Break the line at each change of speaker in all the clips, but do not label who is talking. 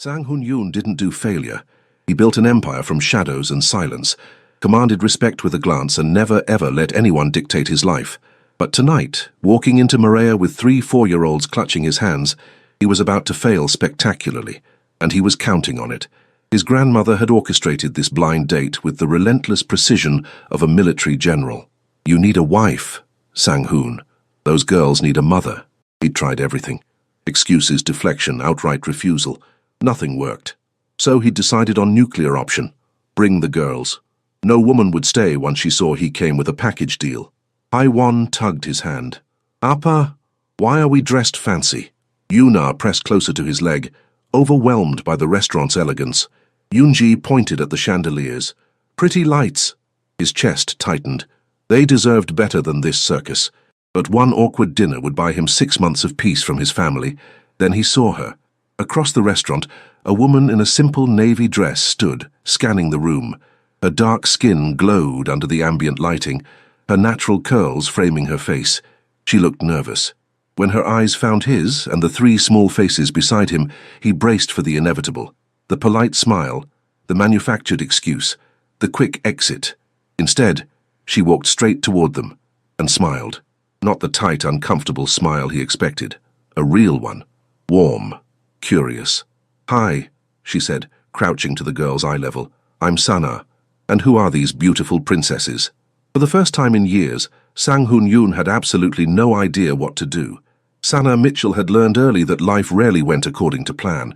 Sang Hun-yoon didn't do failure. He built an empire from shadows and silence, commanded respect with a glance, and never ever let anyone dictate his life. But tonight, walking into Maria with 3 4-year-olds clutching his hands, he was about to fail spectacularly, and he was counting on it. His grandmother had orchestrated this blind date with the relentless precision of a military general. "You need a wife, Sang-hoon. Those girls need a mother." He'd tried everything. Excuses, deflection, outright refusal. Nothing worked. So he decided on nuclear option. Bring the girls. No woman would stay once she saw he came with a package deal. Hae-won tugged his hand. "Appa, why are we dressed fancy?" Yoona pressed closer to his leg, overwhelmed by the restaurant's elegance. Yoon-ji pointed at the chandeliers. "Pretty lights." His chest tightened. They deserved better than this circus. But one awkward dinner would buy him 6 months of peace from his family. Then he saw her. Across the restaurant, a woman in a simple navy dress stood, scanning the room. Her dark skin glowed under the ambient lighting, her natural curls framing her face. She looked nervous. When her eyes found his and the 3 small faces beside him, he braced for the inevitable. The polite smile, the manufactured excuse, the quick exit. Instead, she walked straight toward them and smiled. Not the tight, uncomfortable smile he expected. A real one. Warm. Curious. "Hi," she said, crouching to the girl's eye level. "I'm Sana. And who are these beautiful princesses?" For the first time in years, Sang Hun-yoon had absolutely no idea what to do. Sana Mitchell had learned early that life rarely went according to plan.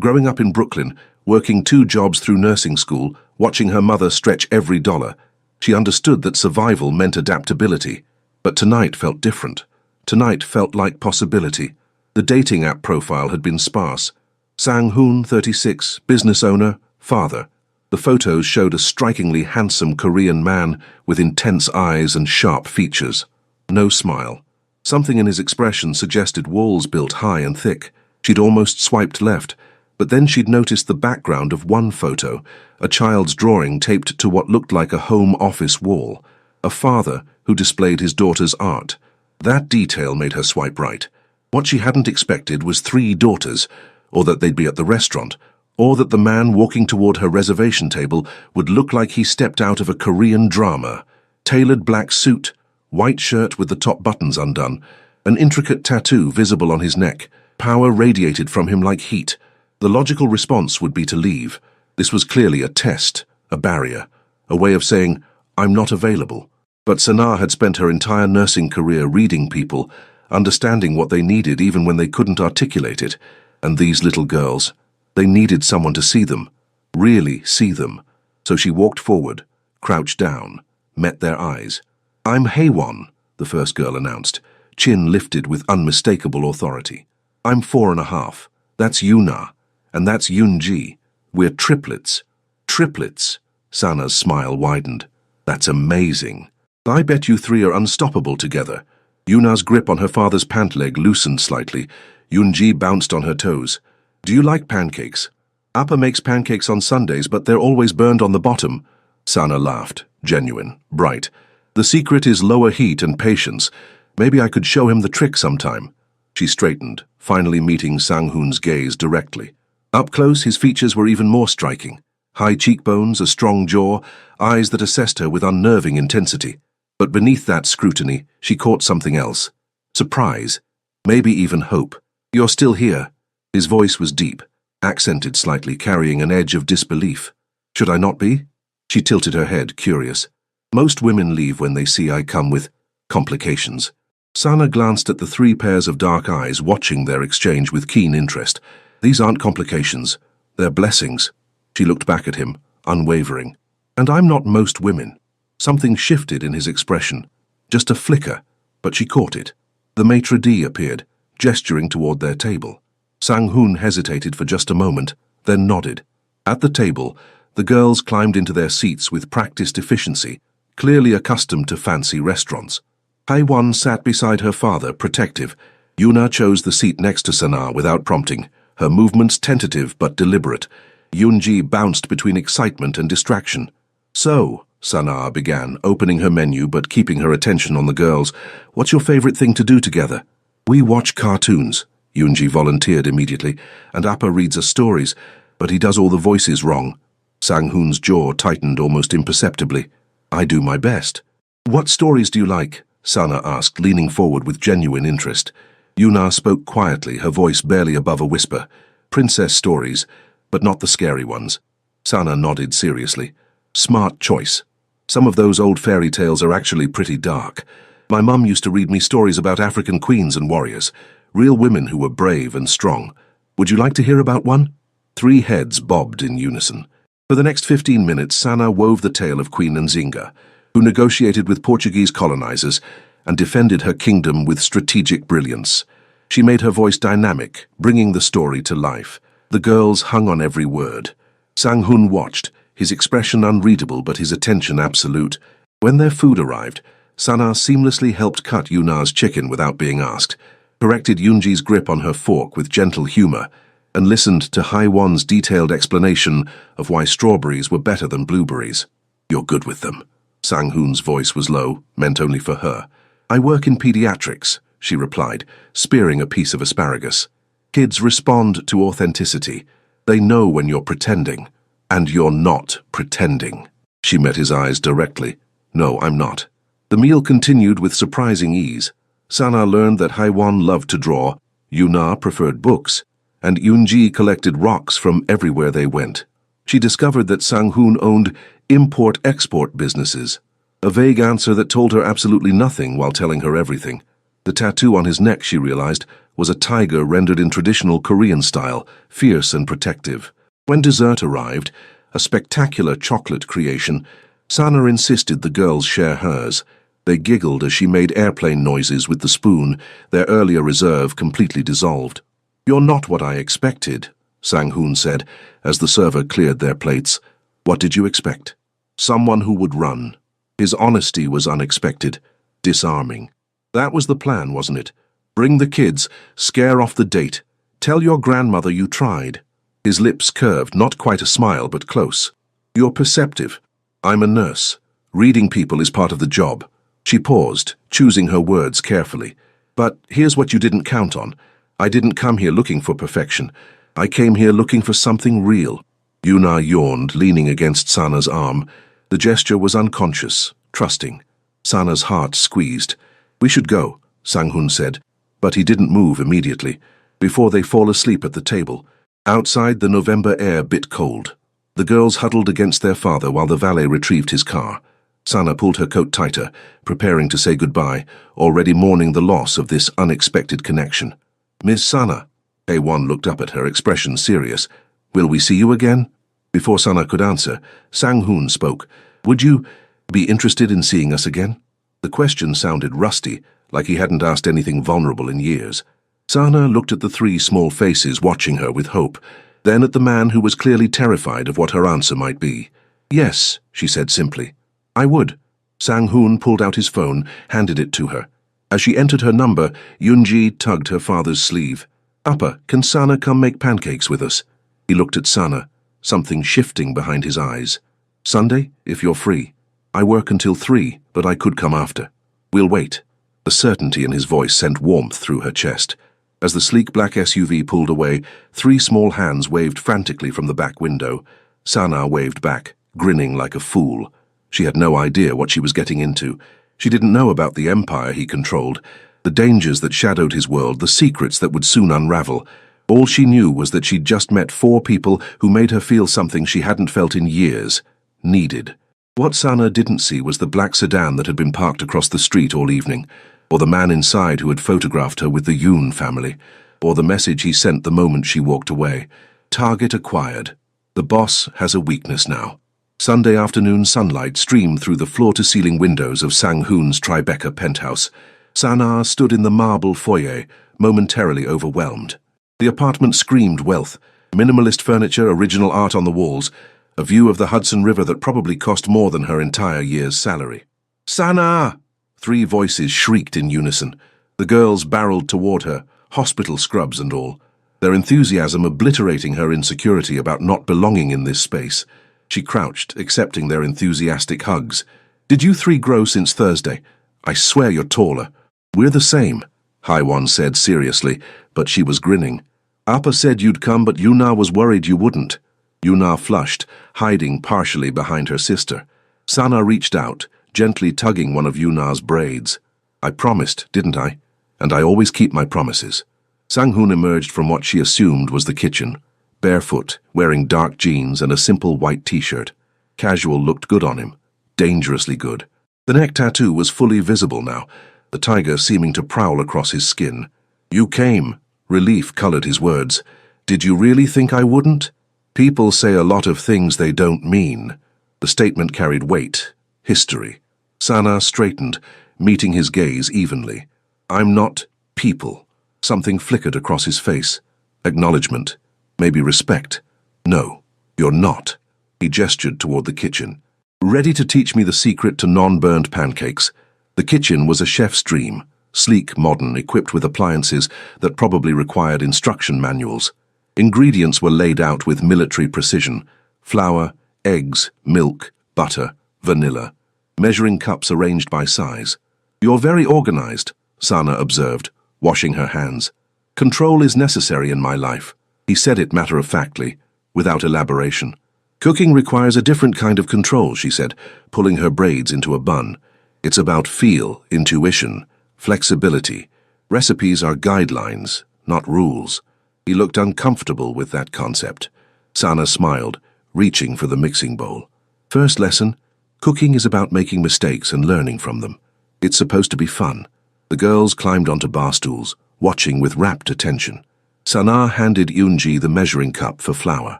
Growing up in Brooklyn, working 2 jobs through nursing school, watching her mother stretch every dollar, she understood that survival meant adaptability. But tonight felt different. Tonight felt like possibility. The dating app profile had been sparse. Sang-hoon, 36, business owner, father. The photos showed a strikingly handsome Korean man with intense eyes and sharp features. No smile. Something in his expression suggested walls built high and thick. She'd almost swiped left, but then she'd noticed the background of one photo, a child's drawing taped to what looked like a home office wall. A father who displayed his daughter's art. That detail made her swipe right. What she hadn't expected was 3 daughters, or that they'd be at the restaurant, or that the man walking toward her reservation table would look like he stepped out of a Korean drama. Tailored black suit, white shirt with the top buttons undone, an intricate tattoo visible on his neck. Power radiated from him like heat. The logical response would be to leave. This was clearly a test, a barrier, a way of saying, "I'm not available." But Sana had spent her entire nursing career reading people, understanding what they needed even when they couldn't articulate it. And these little girls, they needed someone to see them, really see them. So she walked forward, crouched down, met their eyes. "I'm Hae-won," the first girl announced, chin lifted with unmistakable authority. "I'm 4.5. That's Yoona, and that's Yoon-ji. We're triplets." "Triplets?" Sana's smile widened. "That's amazing. I bet you 3 are unstoppable together." Yoona's grip on her father's pant leg loosened slightly. Yoon-ji bounced on her toes. "Do you like pancakes?" "Appa makes pancakes on Sundays, but they're always burned on the bottom." Sana laughed, genuine, bright. "The secret is lower heat and patience. Maybe I could show him the trick sometime." She straightened, finally meeting Sang-hoon's gaze directly. Up close, his features were even more striking. High cheekbones, a strong jaw, eyes that assessed her with unnerving intensity. But beneath that scrutiny, she caught something else. Surprise. Maybe even hope. "You're still here." His voice was deep, accented slightly, carrying an edge of disbelief. "Should I not be?" She tilted her head, curious. "Most women leave when they see I come with complications." Sana glanced at the 3 pairs of dark eyes, watching their exchange with keen interest. "These aren't complications. They're blessings." She looked back at him, unwavering. "And I'm not most women." Something shifted in his expression. Just a flicker, but she caught it. The maitre d' appeared, gesturing toward their table. Sang-hoon hesitated for just a moment, then nodded. At the table, the girls climbed into their seats with practiced efficiency, clearly accustomed to fancy restaurants. Hae-won sat beside her father, protective. Yoona chose the seat next to Sana without prompting, her movements tentative but deliberate. Yoon-ji bounced between excitement and distraction. "So," Sana began, opening her menu but keeping her attention on the girls, "what's your favorite thing to do together?" "We watch cartoons," Yunji volunteered immediately, and Appa reads us stories, but he does all the voices wrong. Sang-hoon's jaw tightened almost imperceptibly. I do my best. What stories do you like? Sana asked, leaning forward with genuine interest. Yuna spoke quietly, her voice barely above a whisper. Princess stories, but not the scary ones. Sana nodded seriously. Smart choice. Some of those old fairy tales are actually pretty dark. My mum used to read me stories about African queens and warriors, real women who were brave and strong. Would you like to hear about one? 3 heads bobbed in unison. For the next 15 minutes, Sana wove the tale of Queen Nzinga, who negotiated with Portuguese colonizers and defended her kingdom with strategic brilliance. She made her voice dynamic, bringing the story to life. The girls hung on every word. Sang-hoon watched, his expression unreadable but his attention absolute. When their food arrived, Sana seamlessly helped cut Yuna's chicken without being asked, corrected Yunji's grip on her fork with gentle humor, and listened to Haiwon's detailed explanation of why strawberries were better than blueberries. You're good with them. Sang-hoon's voice was low, meant only for her. I work in pediatrics, she replied, spearing a piece of asparagus. Kids respond to authenticity. They know when you're pretending. And you're not pretending. She met his eyes directly. No, I'm not. The meal continued with surprising ease. Sana learned that Haiwon loved to draw, Yuna preferred books, and Yunji collected rocks from everywhere they went. She discovered that Sang-hoon owned import-export businesses, a vague answer that told her absolutely nothing while telling her everything. The tattoo on his neck, she realized, was a tiger rendered in traditional Korean style, fierce and protective. When dessert arrived, a spectacular chocolate creation, Sana insisted the girls share hers. They giggled as she made airplane noises with the spoon, their earlier reserve completely dissolved. You're not what I expected, Sang-hoon said, as the server cleared their plates. What did you expect? Someone who would run. His honesty was unexpected, disarming. That was the plan, wasn't it? Bring the kids, scare off the date. Tell your grandmother you tried. His lips curved, not quite a smile, but close. You're perceptive. I'm a nurse. Reading people is part of the job. She paused, choosing her words carefully. But here's what you didn't count on. I didn't come here looking for perfection. I came here looking for something real. Yuna yawned, leaning against Sana's arm. The gesture was unconscious, trusting. Sana's heart squeezed. We should go, Sang-hoon said, but he didn't move immediately, before they fall asleep at the table. Outside, the November air bit cold. The girls huddled against their father while the valet retrieved his car. Sana pulled her coat tighter, preparing to say goodbye, already mourning the loss of this unexpected connection. Miss Sana. Haiwon looked up at her, expression serious. Will we see you again? Before Sana could answer, Sang-hoon spoke. Would you be interested in seeing us again? The question sounded rusty, like he hadn't asked anything vulnerable in years. Sana looked at the 3 small faces watching her with hope, then at the man who was clearly terrified of what her answer might be. Yes, she said simply. I would. Sang-hoon pulled out his phone, handed it to her. As she entered her number, Yunji tugged her father's sleeve. Appa, can Sana come make pancakes with us? He looked at Sana, something shifting behind his eyes. Sunday, if you're free. I work until 3, but I could come after. We'll wait. The certainty in his voice sent warmth through her chest. As the sleek black SUV pulled away, 3 small hands waved frantically from the back window. Sana waved back, grinning like a fool. She had no idea what she was getting into. She didn't know about the empire he controlled, the dangers that shadowed his world, the secrets that would soon unravel. All she knew was that she'd just met 4 people who made her feel something she hadn't felt in years. Needed. What Sana didn't see was the black sedan that had been parked across the street all evening, or the man inside who had photographed her with the Yoon family, or the message he sent the moment she walked away. Target acquired. The boss has a weakness now. Sunday afternoon sunlight streamed through the floor-to-ceiling windows of Sang-hoon's Tribeca penthouse. Sana stood in the marble foyer, momentarily overwhelmed. The apartment screamed wealth. Minimalist furniture, original art on the walls, a view of the Hudson River that probably cost more than her entire year's salary. Sana! 3 voices shrieked in unison. The girls barreled toward her, hospital scrubs and all, their enthusiasm obliterating her insecurity about not belonging in this space. She crouched, accepting their enthusiastic hugs. Did you 3 grow since Thursday? I swear you're taller. We're the same. Haiwan said seriously, but she was grinning. Appa said you'd come, but Yuna was worried you wouldn't. Yuna flushed, hiding partially behind her sister. Sana reached out, gently tugging one of Yuna's braids. I promised, didn't I? And I always keep my promises. Sang-hoon emerged from what she assumed was the kitchen, barefoot, wearing dark jeans and a simple white t-shirt. Casual looked good on him, dangerously good. The neck tattoo was fully visible now, the tiger seeming to prowl across his skin. You came. Relief colored his words. Did you really think I wouldn't? People say a lot of things they don't mean. The statement carried weight, history. Sana straightened, meeting his gaze evenly. I'm not people. Something flickered across his face. Acknowledgement. Maybe respect. No, you're not. He gestured toward the kitchen. Ready to teach me the secret to non-burned pancakes. The kitchen was a chef's dream, sleek, modern, equipped with appliances that probably required instruction manuals. Ingredients were laid out with military precision. Flour, eggs, milk, butter, vanilla. Measuring cups arranged by size. You're very organized, Sana observed, washing her hands. Control is necessary in my life. He said it matter-of-factly, without elaboration. Cooking requires a different kind of control, she said, pulling her braids into a bun. It's about feel, intuition, flexibility. Recipes are guidelines, not rules. He looked uncomfortable with that concept. Sana smiled, reaching for the mixing bowl. First lesson, cooking is about making mistakes and learning from them. It's supposed to be fun. The girls climbed onto bar stools, watching with rapt attention. Sana handed Yoonji the measuring cup for flour.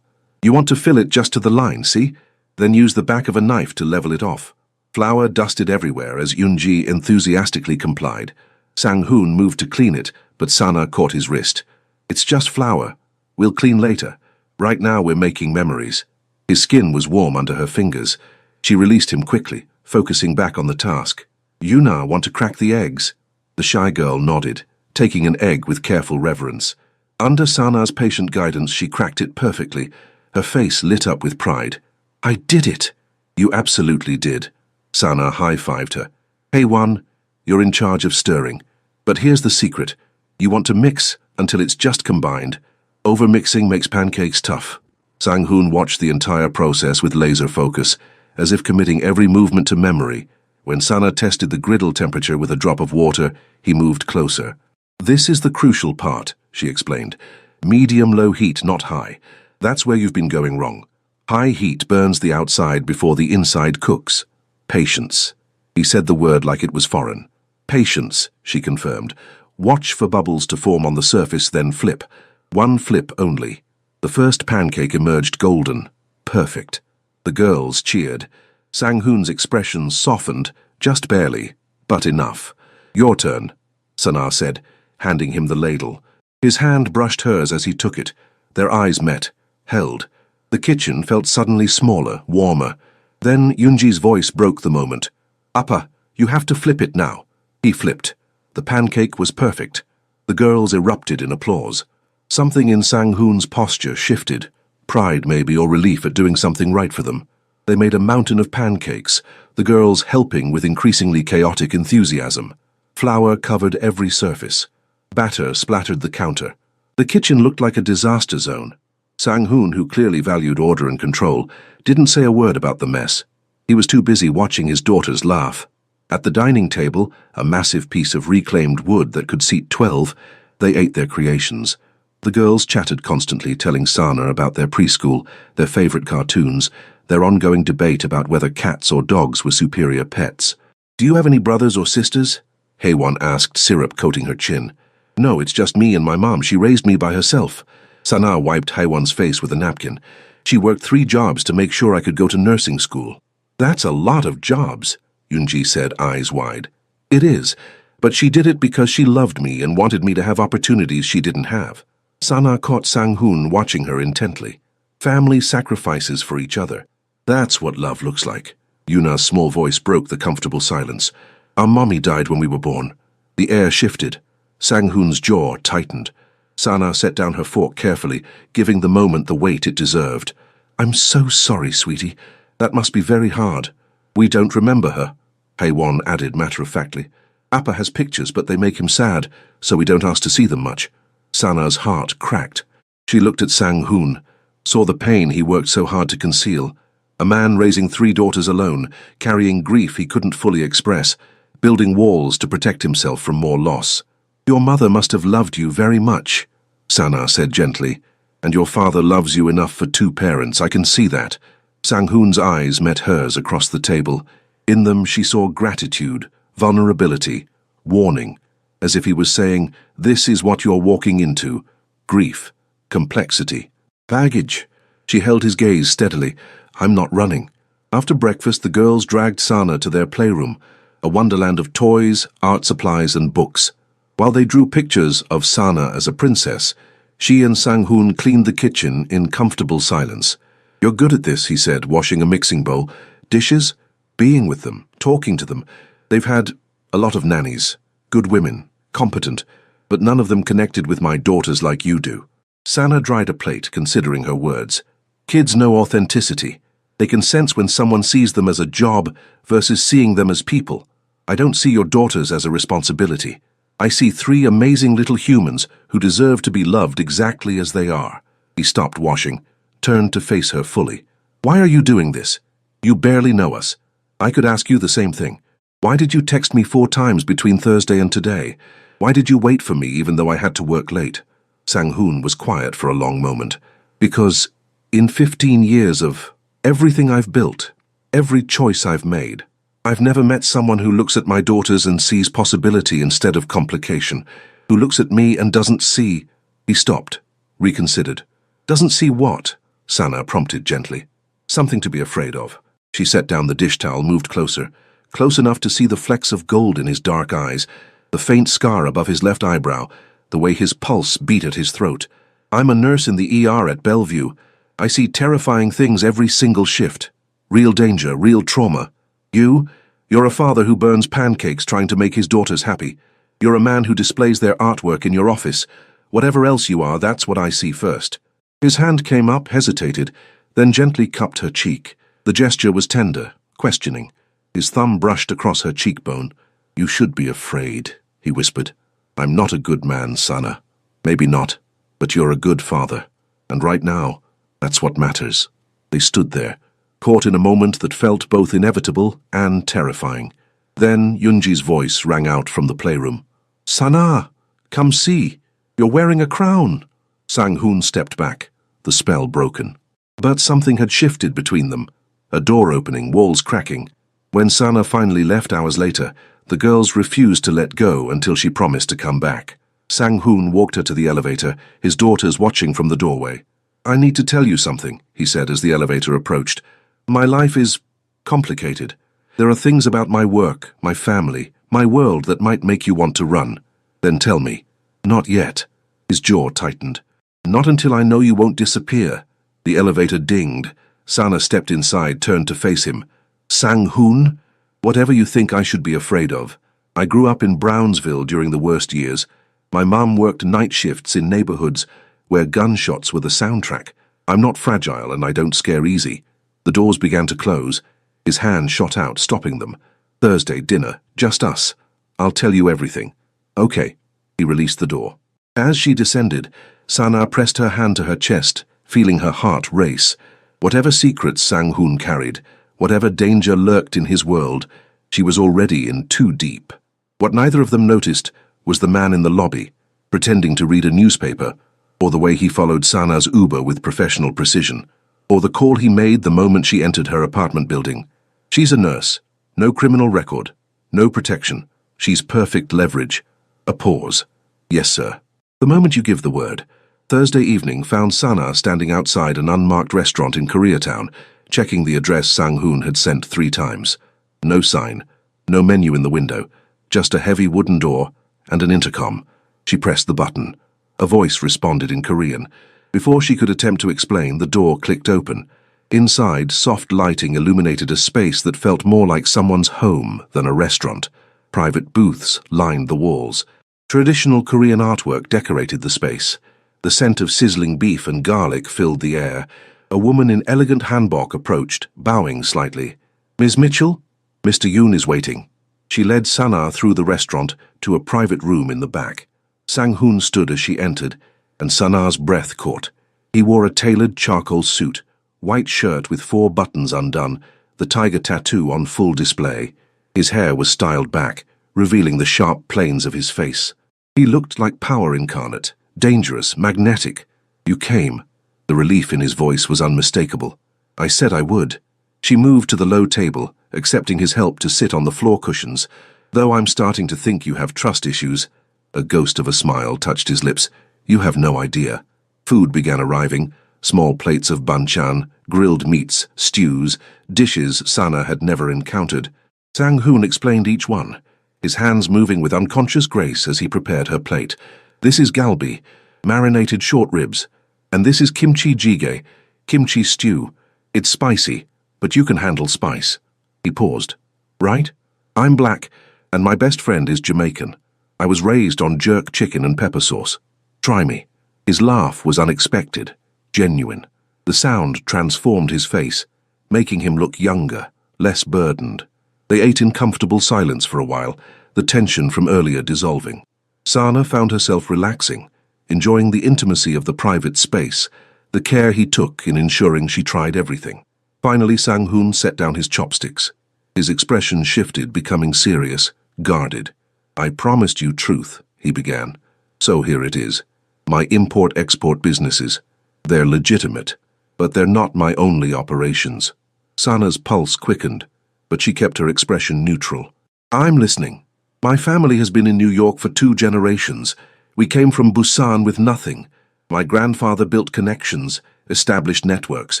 You want to fill it just to the line, see? Then use the back of a knife to level it off. Flour dusted everywhere as Yoonji enthusiastically complied. Sang-hoon moved to clean it, but Sana caught his wrist. It's just flour. We'll clean later. Right now we're making memories. His skin was warm under her fingers. She released him quickly, focusing back on the task. Yuna, want to crack the eggs? The shy girl nodded, taking an egg with careful reverence. Under Sana's patient guidance, she cracked it perfectly. Her face lit up with pride. I did it! You absolutely did. Sana high-fived her. Hey, Wan, you're in charge of stirring. But here's the secret. You want to mix until it's just combined. Over-mixing makes pancakes tough. Sang-hoon watched the entire process with laser focus, as if committing every movement to memory. When Sana tested the griddle temperature with a drop of water, he moved closer. This is the crucial part, she explained. Medium-low heat, not high. That's where you've been going wrong. High heat burns the outside before the inside cooks. Patience. He said the word like it was foreign. Patience, she confirmed. Watch for bubbles to form on the surface, then flip. One flip only. The first pancake emerged golden. Perfect. The girls cheered. Sang-hoon's expression softened, just barely, but enough. Your turn, Sana said, handing him the ladle. His hand brushed hers as he took it. Their eyes met, held. The kitchen felt suddenly smaller, warmer. Then Yoonji's voice broke the moment. Appa, you have to flip it now. He flipped. The pancake was perfect. The girls erupted in applause. Something in Sang-hoon's posture shifted. Pride, maybe, or relief at doing something right for them. They made a mountain of pancakes, the girls helping with increasingly chaotic enthusiasm. Flour covered every surface. Batter splattered the counter. The kitchen looked like a disaster zone. Sang-hoon, who clearly valued order and control, didn't say a word about the mess. He was too busy watching his daughters laugh. At the dining table, a massive piece of reclaimed wood that could seat 12, they ate their creations. The girls chatted constantly, telling Sana about their preschool, their favorite cartoons, their ongoing debate about whether cats or dogs were superior pets. Do you have any brothers or sisters? Haewon asked, syrup coating her chin. No, it's just me and my mom. She raised me by herself. Sana wiped Haewon's face with a napkin. She worked 3 jobs to make sure I could go to nursing school. That's a lot of jobs, Yoonji said, eyes wide. It is, but she did it because she loved me and wanted me to have opportunities she didn't have. Sana caught Sang-hoon watching her intently. Family sacrifices for each other. That's what love looks like. Yuna's small voice broke the comfortable silence. Our mommy died when we were born. The air shifted. Sang-hoon's jaw tightened. Sana set down her fork carefully, giving the moment the weight it deserved. I'm so sorry, sweetie. That must be very hard. We don't remember her, Haewon added matter-of-factly. Appa has pictures, but they make him sad, so we don't ask to see them much. Sana's heart cracked. She looked at Sang-hoon, saw the pain he worked so hard to conceal. A man raising 3 daughters alone, carrying grief he couldn't fully express, building walls to protect himself from more loss. "Your mother must have loved you very much," Sana said gently. "And your father loves you enough for 2 parents, I can see that." Sang-hoon's eyes met hers across the table. In them she saw gratitude, vulnerability, warning, as if he was saying, "This is what you're walking into: grief, complexity, baggage." She held his gaze steadily. "I'm not running." After breakfast, the girls dragged Sana to their playroom, a wonderland of toys, art supplies, and books. While they drew pictures of Sana as a princess, she and Sang-hoon cleaned the kitchen in comfortable silence. "You're good at this," he said, washing a mixing bowl. "Dishes? Being with them, talking to them. They've had a lot of nannies, good women, competent, but none of them connected with my daughters like you do." Sana dried a plate, considering her words. "Kids know authenticity. They can sense when someone sees them as a job versus seeing them as people. I don't see your daughters as a responsibility. I see 3 amazing little humans who deserve to be loved exactly as they are." He stopped washing, turned to face her fully. "Why are you doing this? You barely know us. I could ask you the same thing. Why did you text me 4 times between Thursday and today? Why did you wait for me even though I had to work late?" Sang-hoon was quiet for a long moment. "Because in 15 years of everything I've built, every choice I've made, I've never met someone who looks at my daughters and sees possibility instead of complication, who looks at me and doesn't see." He stopped, reconsidered. "Doesn't see what?" Sana prompted gently. "Something to be afraid of." She set down the dish towel, moved closer, close enough to see the flecks of gold in his dark eyes, the faint scar above his left eyebrow, the way his pulse beat at his throat. "I'm a nurse in the ER at Bellevue. I see terrifying things every single shift. Real danger, real trauma. You're a father who burns pancakes trying to make his daughters happy. You're a man who displays their artwork in your office. Whatever else you are, that's what I see first." His hand came up, hesitated, then gently cupped her cheek. The gesture was tender, questioning. His thumb brushed across her cheekbone. "You should be afraid," he whispered. "I'm not a good man, Sana. Maybe not, but you're a good father. And right now, that's what matters." They stood there, caught in a moment that felt both inevitable and terrifying. Then Yunji's voice rang out from the playroom. "Sana, come see. You're wearing a crown." Sang-hoon stepped back, the spell broken. But something had shifted between them, a door opening, walls cracking. When Sana finally left hours later, the girls refused to let go until she promised to come back. Sang-hoon walked her to the elevator, his daughters watching from the doorway. "I need to tell you something," he said as the elevator approached. "My life is complicated. There are things about my work, my family, my world that might make you want to run. Then tell me." "Not yet." His jaw tightened. "Not until I know you won't disappear." The elevator dinged. Sana stepped inside, turned to face him. "Sang-hoon? Whatever you think I should be afraid of. I grew up in Brownsville during the worst years. My mum worked night shifts in neighborhoods where gunshots were the soundtrack. I'm not fragile and I don't scare easy." The doors began to close. His hand shot out, stopping them. "Thursday, dinner. Just us. I'll tell you everything." "Okay." He released the door. As she descended, Sana pressed her hand to her chest, feeling her heart race. Whatever secrets Sang-hoon carried, whatever danger lurked in his world, she was already in too deep. What neither of them noticed was the man in the lobby, pretending to read a newspaper, or the way he followed Sana's Uber with professional precision, or the call he made the moment she entered her apartment building. She's a nurse. No criminal record. No protection. She's perfect leverage. A pause. "Yes, sir." "The moment you give the word." Thursday evening found Sana standing outside an unmarked restaurant in Koreatown, checking the address Sang-hoon had sent 3 times. No sign. No menu in the window. Just a heavy wooden door and an intercom. She pressed the button. A voice responded in Korean. Before she could attempt to explain, the door clicked open. Inside, soft lighting illuminated a space that felt more like someone's home than a restaurant. Private booths lined the walls. Traditional Korean artwork decorated the space. The scent of sizzling beef and garlic filled the air. A woman in elegant hanbok approached, bowing slightly. "Ms. Mitchell? Mr. Yoon is waiting." She led Sana through the restaurant to a private room in the back. Sang-hoon stood as she entered, and Sana's breath caught. He wore a tailored charcoal suit, white shirt with 4 buttons undone, the tiger tattoo on full display. His hair was styled back, revealing the sharp planes of his face. He looked like power incarnate, dangerous, magnetic. "You came." The relief in his voice was unmistakable. "I said I would." She moved to the low table, accepting his help to sit on the floor cushions. "Though I'm starting to think you have trust issues." A ghost of a smile touched his lips. "You have no idea." Food began arriving, small plates of banchan, grilled meats, stews, dishes Sana had never encountered. Sang-hoon explained each one, his hands moving with unconscious grace as he prepared her plate. "This is galbi, marinated short ribs, and this is kimchi jjigae, kimchi stew. It's spicy, but you can handle spice." He paused. "Right? I'm black, and my best friend is Jamaican. I was raised on jerk chicken and pepper sauce. Try me." His laugh was unexpected, genuine. The sound transformed his face, making him look younger, less burdened. They ate in comfortable silence for a while, the tension from earlier dissolving. Sana found herself relaxing, enjoying the intimacy of the private space, the care he took in ensuring she tried everything. Finally, Sang-hoon set down his chopsticks. His expression shifted, becoming serious, guarded. "I promised you truth," he began. "So here it is. My import-export businesses. They're legitimate, but they're not my only operations." Sana's pulse quickened, but she kept her expression neutral. "I'm listening. My family has been in New York for 2 generations. We came from Busan with nothing. My grandfather built connections, established networks,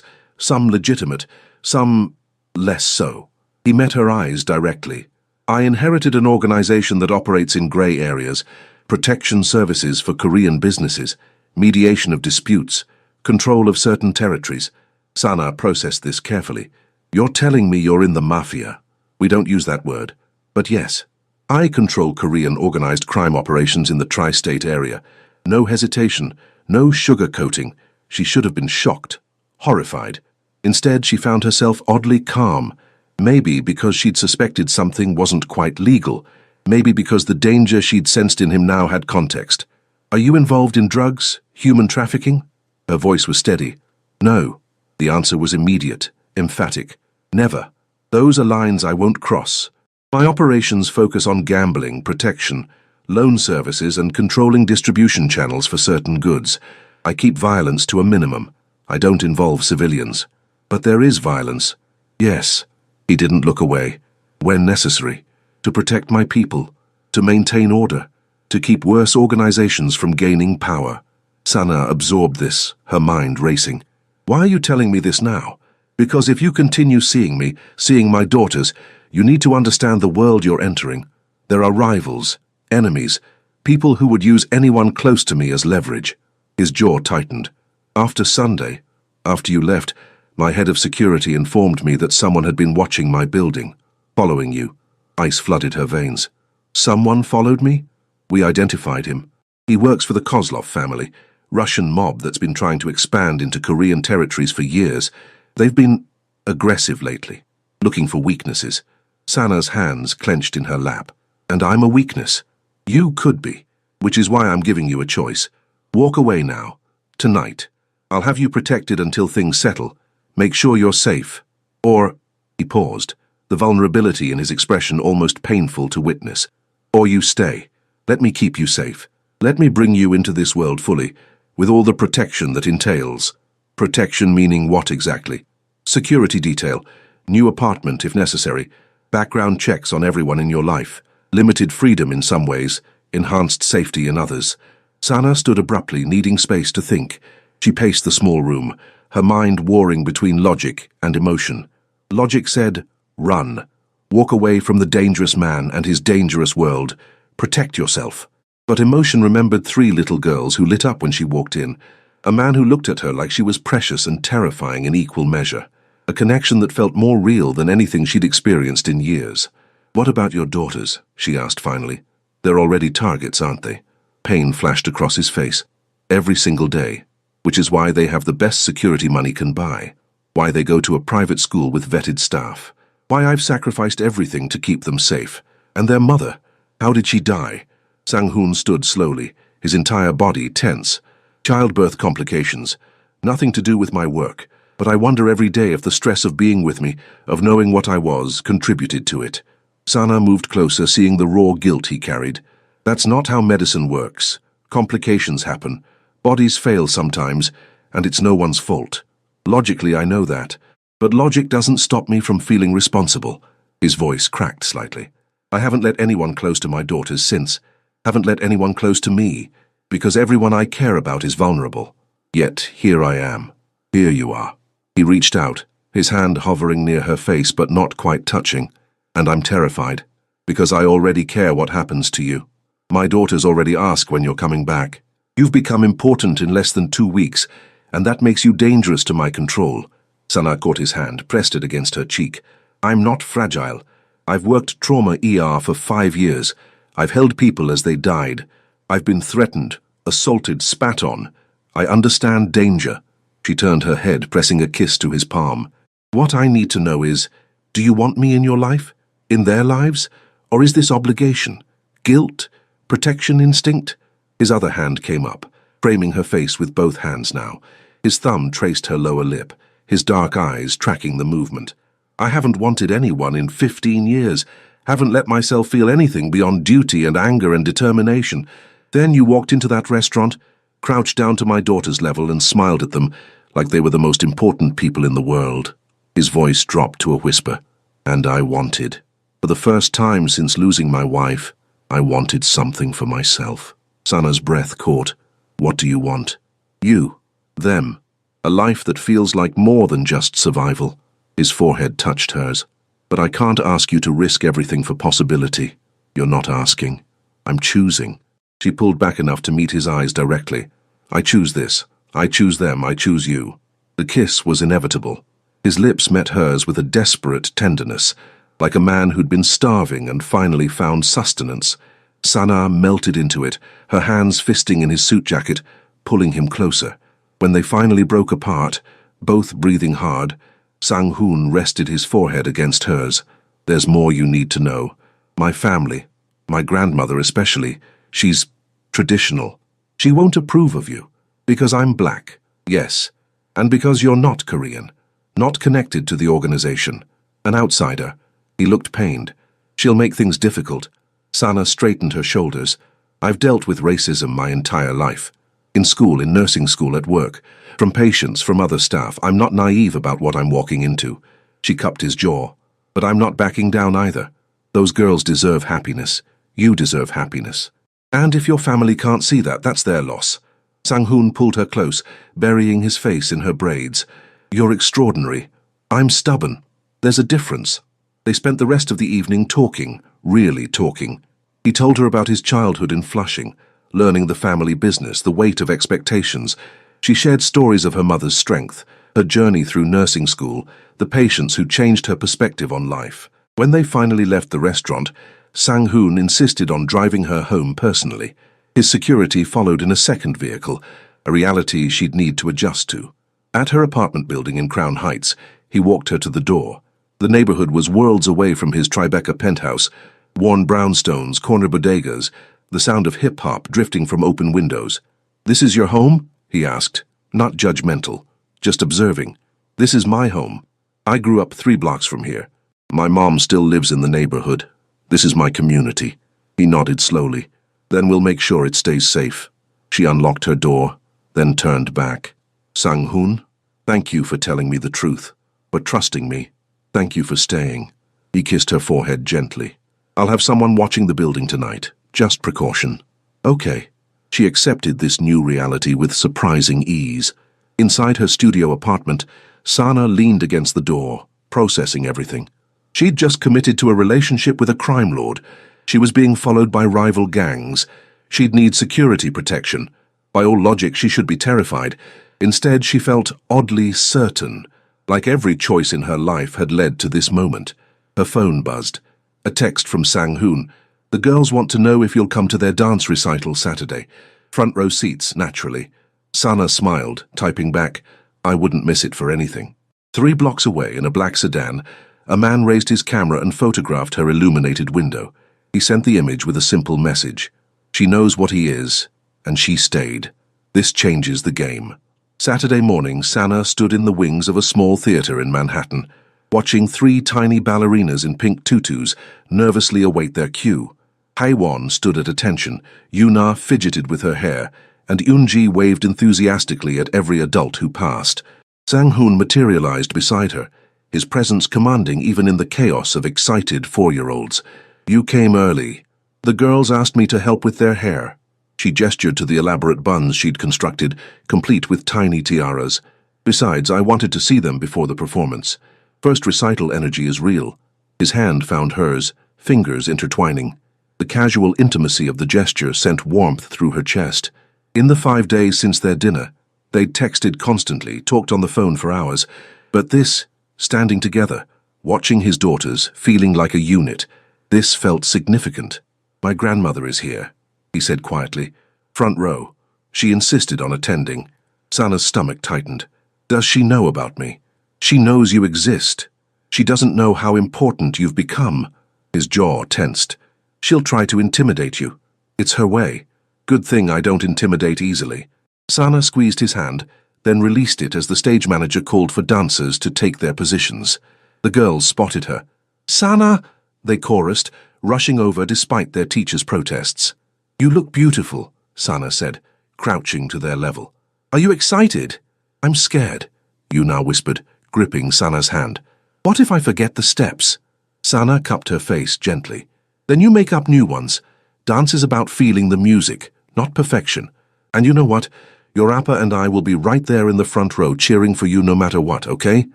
some legitimate, some less so." He met her eyes directly. "I inherited an organization that operates in gray areas, protection services for Korean businesses, mediation of disputes, control of certain territories." Sana processed this carefully. "You're telling me you're in the mafia." "We don't use that word. But yes, I control Korean organized crime operations in the tri-state area. No hesitation, no sugarcoating." She should have been shocked, horrified. Instead, she found herself oddly calm, maybe because she'd suspected something wasn't quite legal, maybe because the danger she'd sensed in him now had context. "Are you involved in drugs, human trafficking?" Her voice was steady. "No." The answer was immediate, emphatic. "Never. Those are lines I won't cross. My operations focus on gambling, protection, loan services, and controlling distribution channels for certain goods. I keep violence to a minimum. I don't involve civilians. But there is violence. Yes." He didn't look away. "When necessary. To protect my people. To maintain order. To keep worse organizations from gaining power." Sana absorbed this, her mind racing. "Why are you telling me this now? Because if you continue seeing me, seeing my daughters, you need to understand the world you're entering. There are rivals, enemies, people who would use anyone close to me as leverage." His jaw tightened. "After Sunday, after you left, my head of security informed me that someone had been watching my building, following you." Ice flooded her veins. "Someone followed me?" "We identified him. He works for the Kozlov family, Russian mob that's been trying to expand into Korean territories for years. They've been aggressive lately, looking for weaknesses." Sana's hands clenched in her lap. "And I'm a weakness. You could be, which is why I'm giving you a choice. Walk away now. Tonight. I'll have you protected until things settle. Make sure you're safe. Or..." He paused, the vulnerability in his expression almost painful to witness. "Or you stay. Let me keep you safe. Let me bring you into this world fully, with all the protection that entails." "Protection meaning what exactly?" "Security detail. New apartment if necessary. Background checks on everyone in your life. Limited freedom in some ways, enhanced safety in others." Sana stood abruptly, needing space to think. She paced the small room, her mind warring between logic and emotion. Logic said, "Run. Walk away from the dangerous man and his dangerous world. Protect yourself." But emotion remembered 3 little girls who lit up when she walked in, a man who looked at her like she was precious and terrifying in equal measure, a connection that felt more real than anything she'd experienced in years. "What about your daughters?" she asked finally. "They're already targets, aren't they?" Pain flashed across his face. "Every single day. Which is why they have the best security money can buy. Why they go to a private school with vetted staff. Why I've sacrificed everything to keep them safe. And their mother, how did she die? Sang-hoon stood slowly, his entire body tense. Childbirth complications. Nothing to do with my work, but I wonder every day if the stress of being with me, of knowing what I was, contributed to it. Sana moved closer, seeing the raw guilt he carried. That's not how medicine works. Complications happen. Bodies fail sometimes, and it's no one's fault. Logically, I know that. But logic doesn't stop me from feeling responsible. His voice cracked slightly. I haven't let anyone close to my daughters since. Haven't let anyone close to me, because everyone I care about is vulnerable. Yet, here I am. Here you are. He reached out, his hand hovering near her face but not quite touching. And I'm terrified, because I already care what happens to you. My daughters already ask when you're coming back. You've become important in less than 2 weeks, and that makes you dangerous to my control. Sana caught his hand, pressed it against her cheek. I'm not fragile. I've worked trauma ER for 5 years. I've held people as they died. I've been threatened, assaulted, spat on. I understand danger. She turned her head, pressing a kiss to his palm. What I need to know is, do you want me in your life? In their lives? Or is this obligation? Guilt? Protection instinct? His other hand came up, framing her face with both hands now. His thumb traced her lower lip, his dark eyes tracking the movement. I haven't wanted anyone in 15 years, haven't let myself feel anything beyond duty and anger and determination. Then you walked into that restaurant, crouched down to my daughter's level and smiled at them like they were the most important people in the world. His voice dropped to a whisper. And I wanted. For the first time since losing my wife, I wanted something for myself. Sana's breath caught. What do you want? You. Them. A life that feels like more than just survival. His forehead touched hers. But I can't ask you to risk everything for possibility. You're not asking. I'm choosing. She pulled back enough to meet his eyes directly. I choose this. I choose them. I choose you. The kiss was inevitable. His lips met hers with a desperate tenderness, like a man who'd been starving and finally found sustenance. Sana melted into it, her hands fisting in his suit jacket, pulling him closer. When they finally broke apart, both breathing hard, Sang-hoon rested his forehead against hers. There's more you need to know. My family, my grandmother especially, she's traditional. She won't approve of you. Because I'm black, yes. And because you're not Korean. Not connected to the organization. An outsider. He looked pained. She'll make things difficult. Sana straightened her shoulders. I've dealt with racism my entire life. In school, in nursing school, at work. From patients, from other staff. I'm not naive about what I'm walking into. She cupped his jaw. But I'm not backing down either. Those girls deserve happiness. You deserve happiness. And if your family can't see that, that's their loss. Sang-hoon pulled her close, burying his face in her braids. You're extraordinary. I'm stubborn. There's a difference. They spent the rest of the evening talking, really talking. He told her about his childhood in Flushing, learning the family business, the weight of expectations. She shared stories of her mother's strength, her journey through nursing school, the patients who changed her perspective on life. When they finally left the restaurant, Sang-hoon insisted on driving her home personally. His security followed in a second vehicle, a reality she'd need to adjust to. At her apartment building in Crown Heights, he walked her to the door. The neighborhood was worlds away from his Tribeca penthouse, worn brownstones, corner bodegas, the sound of hip-hop drifting from open windows. This is your home? He asked, not judgmental, just observing. This is my home. I grew up 3 blocks from here. My mom still lives in the neighborhood. This is my community. He nodded slowly. Then we'll make sure it stays safe. She unlocked her door, then turned back. Sang-hoon, thank you for telling me the truth, but trusting me. Thank you for staying. He kissed her forehead gently. I'll have someone watching the building tonight. Just precaution. Okay. She accepted this new reality with surprising ease. Inside her studio apartment, Sana leaned against the door, processing everything. She'd just committed to a relationship with a crime lord. She was being followed by rival gangs. She'd need security protection. By all logic, she should be terrified. Instead, she felt oddly certain, like every choice in her life had led to this moment. Her phone buzzed. A text from Sang-hoon. The girls want to know if you'll come to their dance recital Saturday. Front row seats, naturally. Sana smiled, typing back, I wouldn't miss it for anything. 3 blocks away, in a black sedan, a man raised his camera and photographed her illuminated window. He sent the image with a simple message. She knows what he is, and she stayed. This changes the game. Saturday morning, Sana stood in the wings of a small theater in Manhattan, watching 3 tiny ballerinas in pink tutus nervously await their cue. Haiwon stood at attention, Yuna fidgeted with her hair, and Yoonji waved enthusiastically at every adult who passed. Sang-hoon materialized beside her, his presence commanding even in the chaos of excited 4-year-olds. "You came early. The girls asked me to help with their hair." She gestured to the elaborate buns she'd constructed, complete with tiny tiaras. "Besides, I wanted to see them before the performance. First recital energy is real." His hand found hers, fingers intertwining. The casual intimacy of the gesture sent warmth through her chest. In the 5 days since their dinner, they'd texted constantly, talked on the phone for hours, but this, standing together, watching his daughters, feeling like a unit, this felt significant. "My grandmother is here," he said quietly. "Front row." She insisted on attending. Sana's stomach tightened. "Does she know about me? She knows you exist. She doesn't know how important you've become." His jaw tensed. "She'll try to intimidate you. It's her way. Good thing I don't intimidate easily." Sana squeezed his hand, then released it as the stage manager called for dancers to take their positions. The girls spotted her. "Sana!" they chorused, rushing over despite their teacher's protests. "You look beautiful," Sana said, crouching to their level. "Are you excited?" "I'm scared," Yuna whispered, gripping Sana's hand. "What if I forget the steps?" Sana cupped her face gently. "Then you make up new ones. Dance is about feeling the music, not perfection. And you know what? Your Appa and I will be right there in the front row cheering for you no matter what, okay?"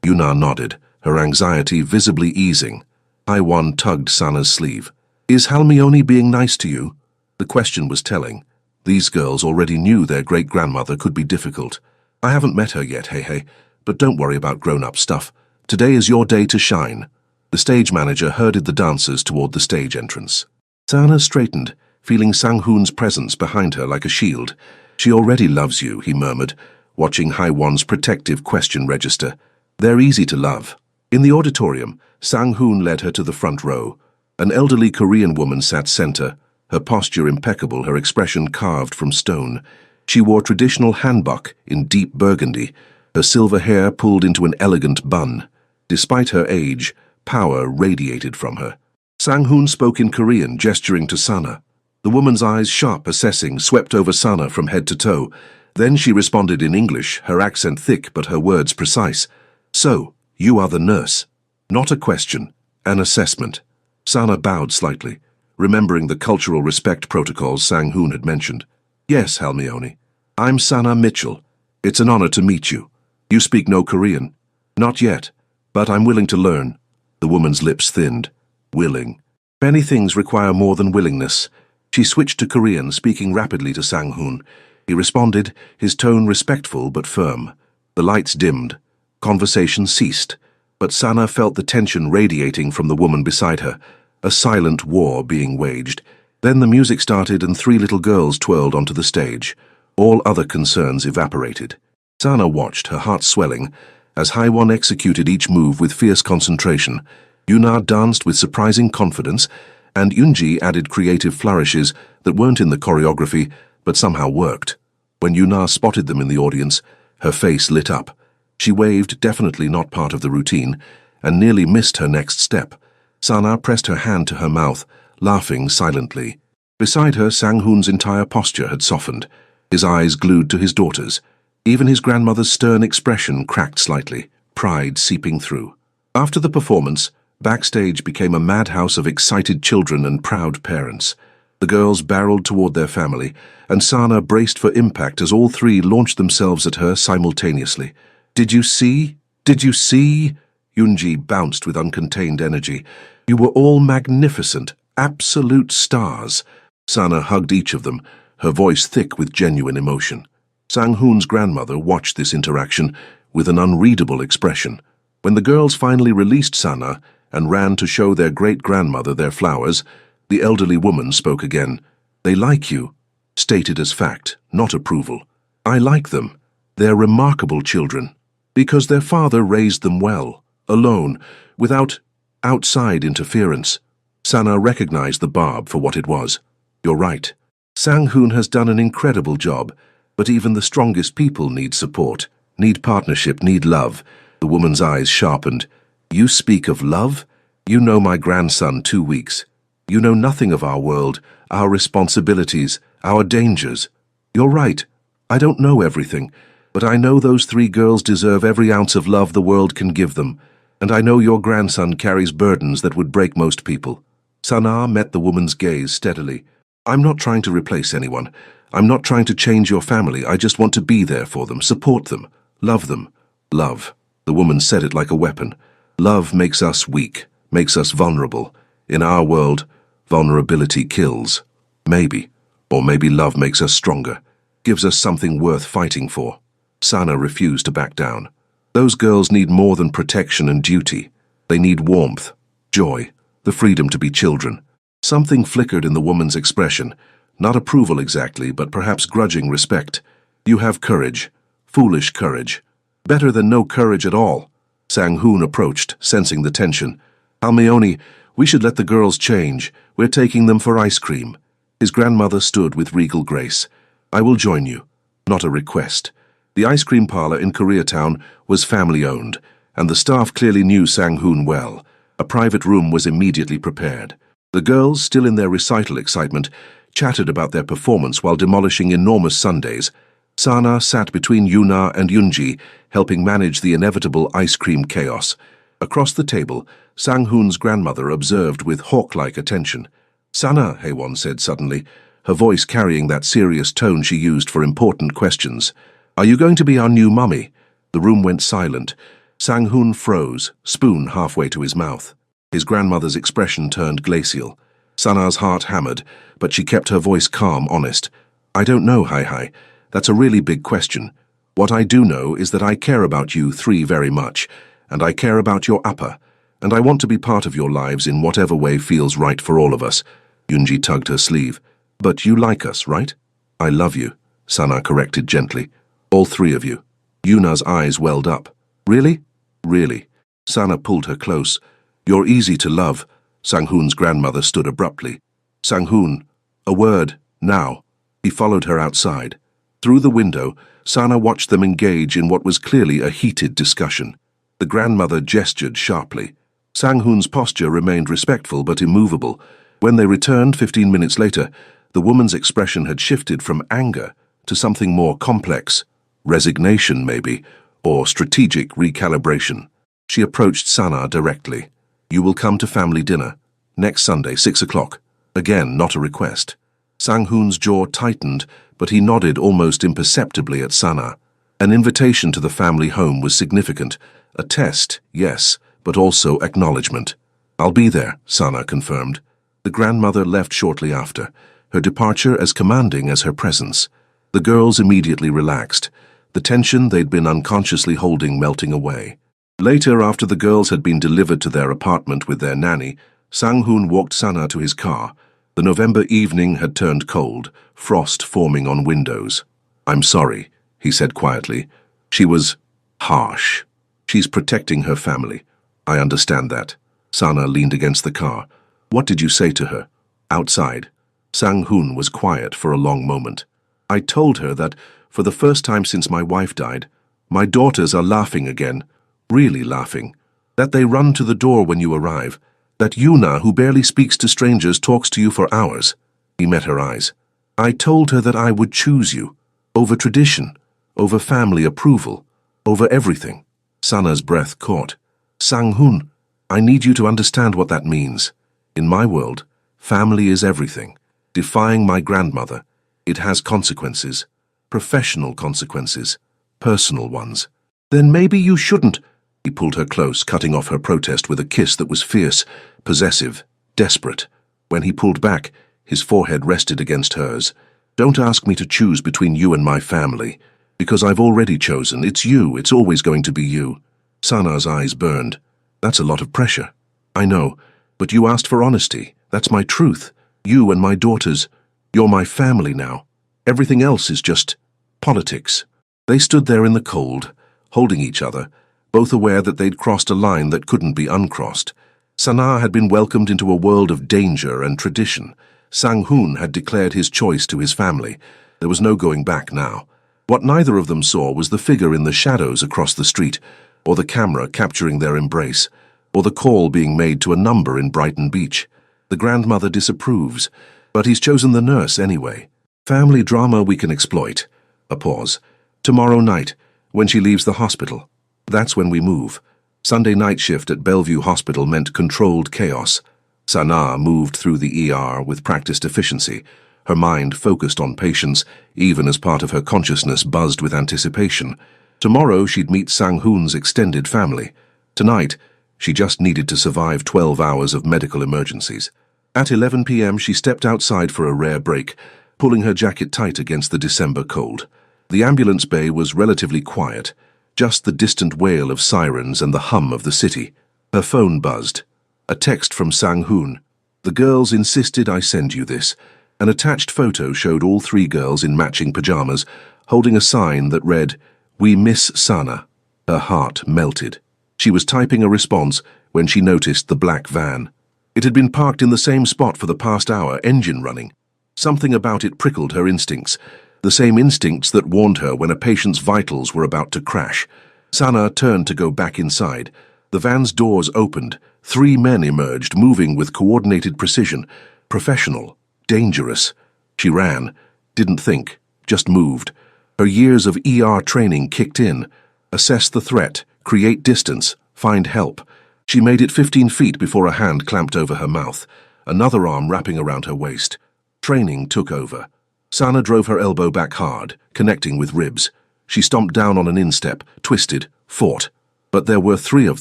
Yuna nodded, her anxiety visibly easing. Haiwon tugged Sana's sleeve. "Is Halmione being nice to you?" The question was telling. These girls already knew their great-grandmother could be difficult. "I haven't met her yet, hey, but don't worry about grown-up stuff. Today is your day to shine." The stage manager herded the dancers toward the stage entrance. Sana straightened, feeling Sang-hoon's presence behind her like a shield. "She already loves you," he murmured, watching Haiwon's protective question register. "They're easy to love." In the auditorium, Sang-hoon led her to the front row. An elderly Korean woman sat center, her posture impeccable, her expression carved from stone. She wore traditional hanbok in deep burgundy, her silver hair pulled into an elegant bun. Despite her age, power radiated from her. Sang-hoon spoke in Korean, gesturing to Sana. The woman's eyes, sharp, assessing, swept over Sana from head to toe. Then she responded in English, her accent thick but her words precise. "So, you are the nurse." Not a question, an assessment. Sana bowed slightly, remembering the cultural respect protocols Sang-hoon had mentioned. "Yes, Halmione. I'm Sana Mitchell. It's an honor to meet you. You speak no Korean?" "Not yet, but I'm willing to learn." The woman's lips thinned. Willing. Many things require more than willingness. She switched to Korean, speaking rapidly to Sang-hoon. He responded, his tone respectful but firm. The lights dimmed. Conversation ceased, but Sana felt the tension radiating from the woman beside her, a silent war being waged. Then the music started and 3 little girls twirled onto the stage. All other concerns evaporated. Sana watched, her heart swelling, as Haiwon executed each move with fierce concentration. Yuna danced with surprising confidence, and Yoonji added creative flourishes that weren't in the choreography, but somehow worked. When Yuna spotted them in the audience, her face lit up. She waved, definitely not part of the routine, and nearly missed her next step. Sana pressed her hand to her mouth, laughing silently. Beside her, Sang-hoon's entire posture had softened, his eyes glued to his daughters. Even his grandmother's stern expression cracked slightly, pride seeping through. After the performance, backstage became a madhouse of excited children and proud parents. The girls barreled toward their family, and Sana braced for impact as all 3 launched themselves at her simultaneously. "Did you see? Did you see?" Yoonji bounced with uncontained energy. "You were all magnificent, absolute stars." Sana hugged each of them, her voice thick with genuine emotion. Sang-hoon's grandmother watched this interaction with an unreadable expression. When the girls finally released Sana and ran to show their great-grandmother their flowers, the elderly woman spoke again. "They like you," stated as fact, not approval. "I like them. They're remarkable children. Because their father raised them well, alone, without outside interference." Sana recognized the barb for what it was. You're right. Sang-hoon has done an incredible job, but even the strongest people need support, need partnership, need love. The woman's eyes sharpened. You speak of love? You know my grandson 2 weeks. You know nothing of our world, our responsibilities, our dangers. You're right. I don't know everything, but I know those 3 girls deserve every ounce of love the world can give them, and I know your grandson carries burdens that would break most people. Sana met the woman's gaze steadily. I'm not trying to replace anyone. I'm not trying to change your family. I just want to be there for them, support them, love them. Love. The woman said it like a weapon. Love makes us weak, makes us vulnerable. In our world, vulnerability kills. Maybe. Or maybe love makes us stronger, gives us something worth fighting for. Sana refused to back down. Those girls need more than protection and duty. They need warmth, joy, the freedom to be children. Something flickered in the woman's expression. Not approval exactly, but perhaps grudging respect. You have courage. Foolish courage. Better than no courage at all. Sang-hoon approached, sensing the tension. Almeoni, we should let the girls change. We're taking them for ice cream. His grandmother stood with regal grace. I will join you. Not a request. The ice cream parlor in Koreatown was family-owned, and the staff clearly knew Sang-hoon well. A private room was immediately prepared. The girls, still in their recital excitement, chatted about their performance while demolishing enormous sundaes. Sana sat between Yuna and Yoonji, helping manage the inevitable ice cream chaos. Across the table, Sang-hoon's grandmother observed with hawk-like attention. Sana, Haewon said suddenly, her voice carrying that serious tone she used for important questions. Are you going to be our new mummy? The room went silent. Sang-hoon froze, spoon halfway to his mouth. His grandmother's expression turned glacial. Sana's heart hammered, but she kept her voice calm, honest. I don't know, Hai. That's a really big question. What I do know is that I care about you 3 very much, and I care about your upper, and I want to be part of your lives in whatever way feels right for all of us. Yoonji tugged her sleeve. But you like us, right? I love you, Sana corrected gently. All 3 of you. Yuna's eyes welled up. Really? Really. Sana pulled her close. You're easy to love. Sang-hoon's grandmother stood abruptly. Sang-hoon, a word, now. He followed her outside. Through the window, Sana watched them engage in what was clearly a heated discussion. The grandmother gestured sharply. Sang-hoon's posture remained respectful but immovable. When they returned 15 minutes later, the woman's expression had shifted from anger to something more complex. Resignation, maybe, or strategic recalibration. She approached Sana directly. You will come to family dinner. Next Sunday, 6 o'clock. Again, not a request. Sang-hoon's jaw tightened, but he nodded almost imperceptibly at Sana. An invitation to the family home was significant. A test, yes, but also acknowledgement. I'll be there, Sana confirmed. The grandmother left shortly after, her departure as commanding as her presence. The girls immediately relaxed, the tension they'd been unconsciously holding melting away. Later, after the girls had been delivered to their apartment with their nanny, Sang-hoon walked Sana to his car. The November evening had turned cold, frost forming on windows. I'm sorry, he said quietly. She was harsh. She's protecting her family. I understand that. Sana leaned against the car. What did you say to her? Outside. Sang-hoon was quiet for a long moment. I told her that, for the first time since my wife died, my daughters are laughing again. Really laughing. That they run to the door when you arrive. That Yuna, who barely speaks to strangers, talks to you for hours. He met her eyes. I told her that I would choose you. Over tradition. Over family approval. Over everything. Sana's breath caught. Sang-hoon, I need you to understand what that means. In my world, family is everything. Defying my grandmother, it has consequences. Professional consequences. Personal ones. Then maybe you shouldn't. He pulled her close, cutting off her protest with a kiss that was fierce, possessive, desperate. When he pulled back, his forehead rested against hers. Don't ask me to choose between you and my family, because I've already chosen. It's you. It's always going to be you. Sana's eyes burned. That's a lot of pressure. I know, but you asked for honesty. That's my truth. You and my daughters. You're my family now. Everything else is just politics. They stood there in the cold, holding each other, both aware that they'd crossed a line that couldn't be uncrossed. Sana had been welcomed into a world of danger and tradition. Sang-hoon had declared his choice to his family. There was no going back now. What neither of them saw was the figure in the shadows across the street, or the camera capturing their embrace, or the call being made to a number in Brighton Beach. The grandmother disapproves, but he's chosen the nurse anyway. Family drama we can exploit. A pause. Tomorrow night, when she leaves the hospital. That's when we move. Sunday night shift at Bellevue Hospital meant controlled chaos. Sana moved through the ER with practiced efficiency, her mind focused on patients, even as part of her consciousness buzzed with anticipation. Tomorrow she'd meet Sang-hoon's extended family. Tonight, she just needed to survive 12 hours of medical emergencies. At 11 p.m. she stepped outside for a rare break, pulling her jacket tight against the December cold. The ambulance bay was relatively quiet, just the distant wail of sirens and the hum of the city. Her phone buzzed. A text from Sang-hoon. The girls insisted I send you this. An attached photo showed all three girls in matching pajamas, holding a sign that read, "We miss Sana." Her heart melted. She was typing a response when she noticed the black van. It had been parked in the same spot for the past hour, engine running. Something about it prickled her instincts, the same instincts that warned her when a patient's vitals were about to crash. Sana turned to go back inside. The van's doors opened. Three men emerged, moving with coordinated precision. Professional. Dangerous. She ran. Didn't think. Just moved. Her years of ER training kicked in. Assess the threat. Create distance. Find help. She made it 15 feet before a hand clamped over her mouth, another arm wrapping around her waist. Training took over. Sana drove her elbow back hard, connecting with ribs. She stomped down on an instep, twisted, fought. But there were three of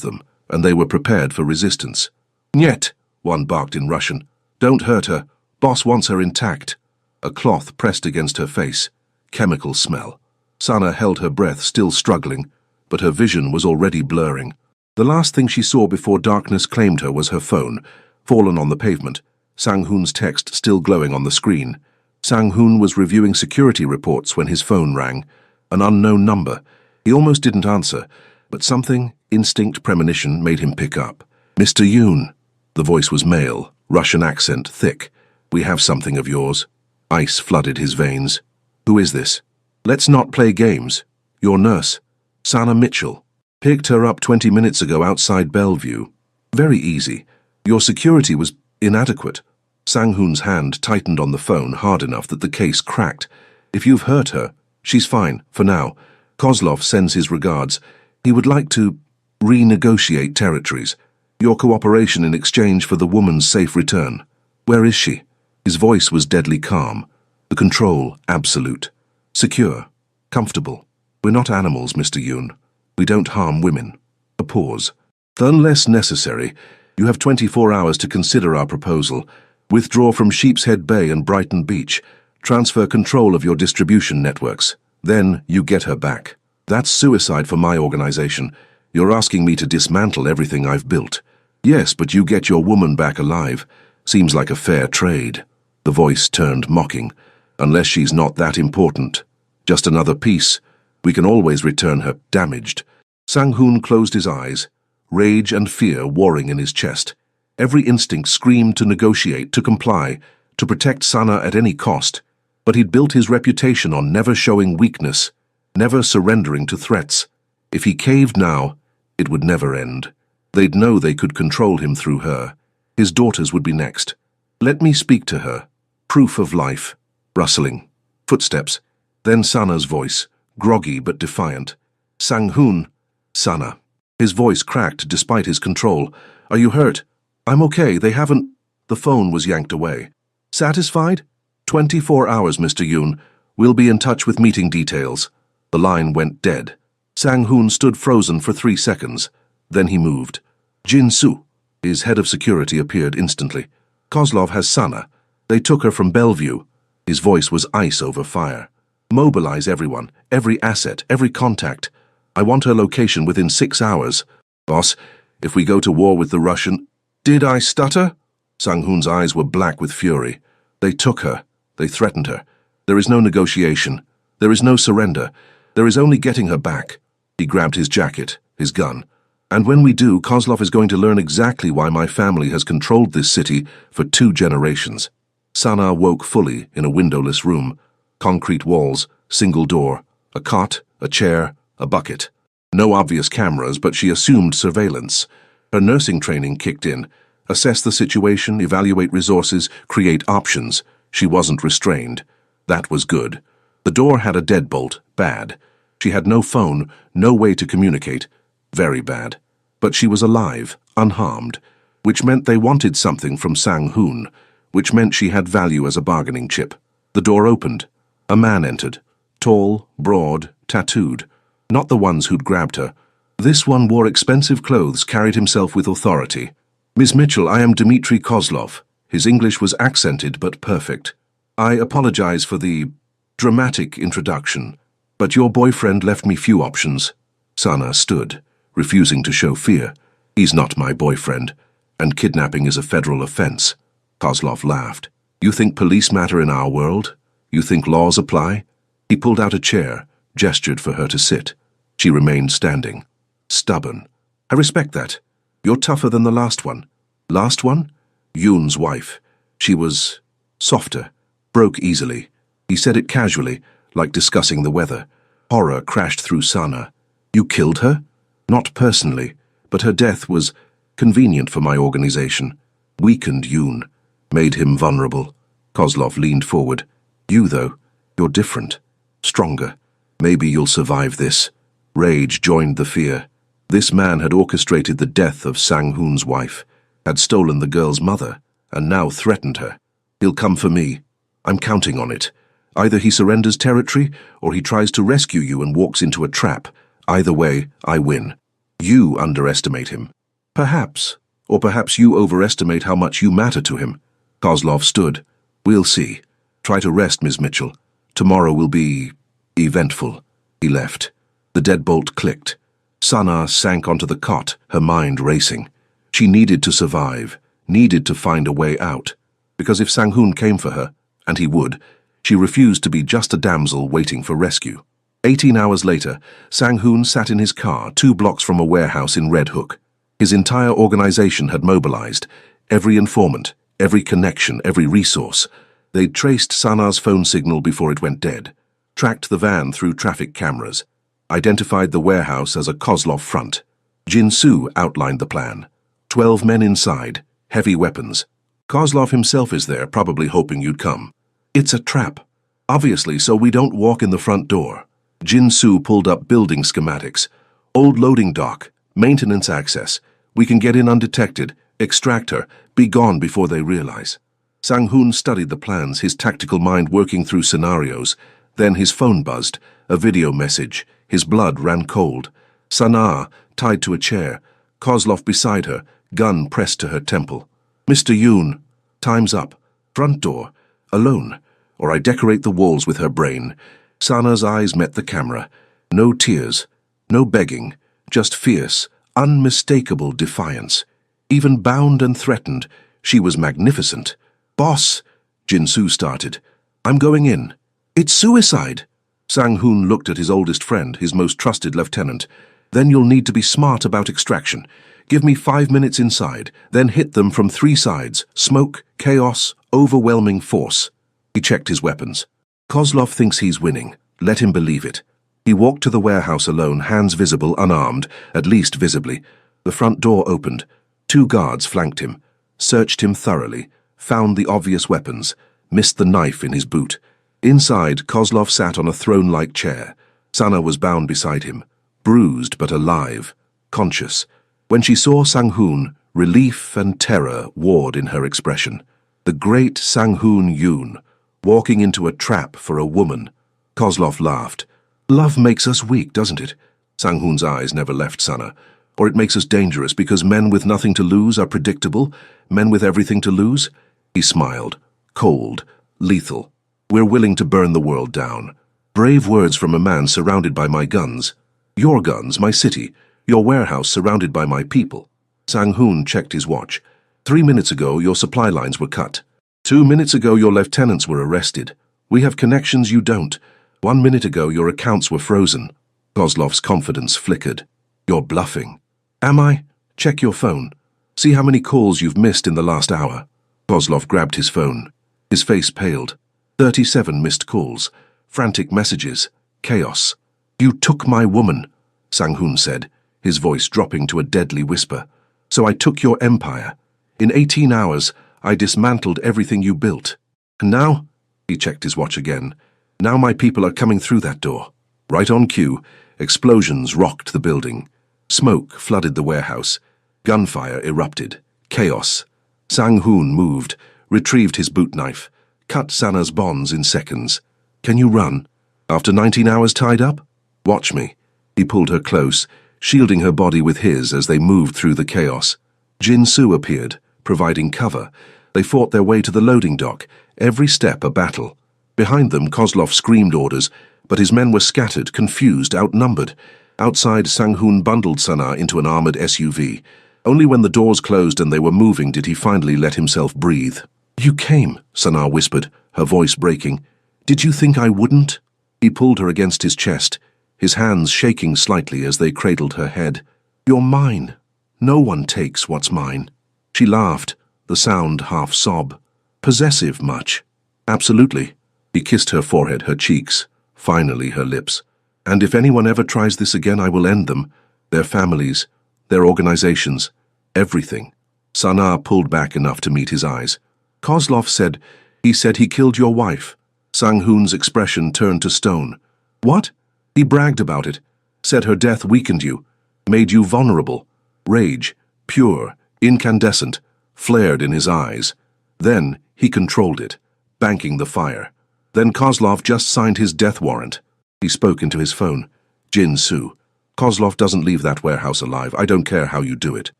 them, and they were prepared for resistance. "Niet," one barked in Russian. "Don't hurt her. Boss wants her intact." A cloth pressed against her face. Chemical smell. Sana held her breath, still struggling, but her vision was already blurring. The last thing she saw before darkness claimed her was her phone, fallen on the pavement, Sang-hoon's text still glowing on the screen. Sang-hoon was reviewing security reports when his phone rang. An unknown number. He almost didn't answer, but something, instinct, premonition, made him pick up. "Mr. Yoon." The voice was male, Russian accent, thick. "We have something of yours." Ice flooded his veins. "Who is this?" "Let's not play games. Your nurse, Sana Mitchell. Picked her up 20 minutes ago outside Bellevue. Very easy. Your security was inadequate." Sang-hoon's hand tightened on the phone hard enough that the case cracked. "If you've hurt her, she's fine, for now. Kozlov sends his regards. He would like to renegotiate territories. Your cooperation in exchange for the woman's safe return. Where is she?" His voice was deadly calm. The control, absolute. Secure. Comfortable. "We're not animals, Mr. Yoon. We don't harm women." A pause. "Unless necessary, you have 24 hours to consider our proposal. Withdraw from Sheepshead Bay and Brighton Beach. Transfer control of your distribution networks. Then you get her back. That's suicide for my organization. You're asking me to dismantle everything I've built." "Yes, but you get your woman back alive. Seems like a fair trade." The voice turned mocking. "Unless she's not that important. Just another piece. We can always return her damaged." Sang-hoon closed his eyes, rage and fear warring in his chest. Every instinct screamed to negotiate, to comply, to protect Sana at any cost. But he'd built his reputation on never showing weakness, never surrendering to threats. If he caved now, it would never end. They'd know they could control him through her. His daughters would be next. "Let me speak to her." Proof of life. Rustling. Footsteps. Then Sana's voice, groggy but defiant. "Sang-hoon." "Sana." His voice cracked despite his control. "Are you hurt?" "I'm okay, they haven't—" The phone was yanked away. "Satisfied?" 24 hours, Mr. Yoon. We'll be in touch with meeting details." The line went dead. Sang-hoon stood frozen for 3 seconds. Then he moved. "Jin-soo." His head of security appeared instantly. "Kozlov has Sana. They took her from Bellevue." His voice was ice over fire. "Mobilize everyone, every asset, every contact. I want her location within 6 hours. Boss, if we go to war with the Russian—" "Did I stutter?" Sang-hoon's eyes were black with fury. "They took her. They threatened her. There is no negotiation. There is no surrender. There is only getting her back." He grabbed his jacket, his gun. And when we do, Kozlov is going to learn exactly why my family has controlled this city for 2 generations. Sana woke fully in a windowless room. Concrete walls, single door, a cot, a chair, a bucket. No obvious cameras, but she assumed surveillance. Her nursing training kicked in. Assess the situation, evaluate resources, create options. She wasn't restrained. That was good. The door had a deadbolt. Bad. She had no phone, no way to communicate. Very bad. But she was alive, unharmed, which meant they wanted something from Sang-hoon, which meant she had value as a bargaining chip. The door opened. A man entered. Tall, broad, tattooed. Not the ones who'd grabbed her. This one wore expensive clothes, carried himself with authority. "Miss Mitchell, I am Dmitri Kozlov." His English was accented but perfect. "I apologize for the dramatic introduction, but your boyfriend left me few options." Sana stood, refusing to show fear. "He's not my boyfriend, and kidnapping is a federal offense." Kozlov laughed. "You think police matter in our world? You think laws apply?" He pulled out a chair, gestured for her to sit. She remained standing. "Stubborn. I respect that. You're tougher than the last one." "Last one?" Yoon's wife. She was softer, broke easily. He said it casually, like discussing the weather. Horror crashed through Sana. "You killed her?" "Not personally, but her death was convenient for my organization. Weakened Yoon, made him vulnerable." Kozlov leaned forward. "You, though, you're different. Stronger. Maybe you'll survive this." Rage joined the fear. This man had orchestrated the death of Sang-hoon's wife, had stolen the girl's mother, and now threatened her. "He'll come for me. I'm counting on it. Either he surrenders territory, or he tries to rescue you and walks into a trap. Either way, I win. You underestimate him. Perhaps, or perhaps you overestimate how much you matter to him." Kozlov stood. "We'll see. Try to rest, Ms. Mitchell. Tomorrow will be eventful." He left. The deadbolt clicked. Sana sank onto the cot, her mind racing. She needed to survive, needed to find a way out. Because if Sang-hoon came for her, and he would, she refused to be just a damsel waiting for rescue. 18 hours later, Sang-hoon sat in his car 2 blocks from a warehouse in Red Hook. His entire organization had mobilized. Every informant, every connection, every resource. They'd traced Sana's phone signal before it went dead, tracked the van through traffic cameras, identified the warehouse as a Kozlov front. Jin-soo outlined the plan. 12 men inside, heavy weapons. "Kozlov himself is there, probably hoping you'd come. It's a trap. Obviously, so we don't walk in the front door." Jin-soo pulled up building schematics. "Old loading dock, maintenance access. We can get in undetected, extract her, be gone before they realize." Sang-hoon studied the plans, his tactical mind working through scenarios. Then his phone buzzed, a video message. His blood ran cold. Sana, tied to a chair. Kozlov beside her, gun pressed to her temple. "Mr. Yoon, time's up. Front door. Alone. Or I decorate the walls with her brain." Sana's eyes met the camera. No tears, no begging, just fierce, unmistakable defiance. Even bound and threatened, she was magnificent. "Boss," Jin-soo started. "I'm going in." "It's suicide." Sang-hoon looked at his oldest friend, his most trusted lieutenant. "Then you'll need to be smart about extraction. Give me 5 minutes inside, then hit them from 3 sides. Smoke, chaos, overwhelming force." He checked his weapons. Kozlov thinks he's winning. Let him believe it. He walked to the warehouse alone, hands visible, unarmed, at least visibly. The front door opened. 2 guards flanked him, searched him thoroughly, found the obvious weapons, missed the knife in his boot. Inside, Kozlov sat on a throne-like chair. Sana was bound beside him, bruised but alive, conscious. When she saw Sang-hoon, relief and terror warred in her expression. The great Sang-hoon Yoon, walking into a trap for a woman. Kozlov laughed. "Love makes us weak, doesn't it?" Sang-hoon's eyes never left Sana. "Or it makes us dangerous because men with nothing to lose are predictable, men with everything to lose?" He smiled. Cold, lethal. "We're willing to burn the world down." Brave words from a man surrounded by my guns. "Your guns, my city. Your warehouse surrounded by my people." Sang-hoon checked his watch. 3 minutes ago, your supply lines were cut. 2 minutes ago, your lieutenants were arrested. We have connections you don't. 1 minute ago, your accounts were frozen." Kozlov's confidence flickered. "You're bluffing." Am I? Check your phone. See how many calls you've missed in the last hour. Kozlov grabbed his phone. His face paled. 37 missed calls. Frantic messages. Chaos. You took my woman, Sang-hoon said, his voice dropping to a deadly whisper. So I took your empire. In 18 hours, I dismantled everything you built. And now? He checked his watch again. Now my people are coming through that door. Right on cue, explosions rocked the building. Smoke flooded the warehouse. Gunfire erupted. Chaos. Sang-hoon moved, retrieved his boot knife, cut Sana's bonds in seconds. Can you run? After 19 hours tied up? Watch me. He pulled her close, shielding her body with his as they moved through the chaos. Jin-soo appeared, providing cover. They fought their way to the loading dock, every step a battle. Behind them, Kozlov screamed orders, but his men were scattered, confused, outnumbered. Outside, Sang-hoon bundled Sana into an armored SUV. Only when the doors closed and they were moving did he finally let himself breathe. You came, Sana whispered, her voice breaking. Did you think I wouldn't? He pulled her against his chest, his hands shaking slightly as they cradled her head. You're mine. No one takes what's mine. She laughed, the sound half sob. Possessive much? Absolutely. He kissed her forehead, her cheeks, finally her lips. And if anyone ever tries this again, I will end them. Their families, their organizations, everything. Sana pulled back enough to meet his eyes. Kozlov said, he said he killed your wife. Sang-hoon's expression turned to stone. What? He bragged about it, said her death weakened you, made you vulnerable. Rage, pure, incandescent, flared in his eyes. Then he controlled it, banking the fire. Then Kozlov just signed his death warrant. He spoke into his phone. Jin-soo. Kozlov doesn't leave that warehouse alive. I don't care how you do it.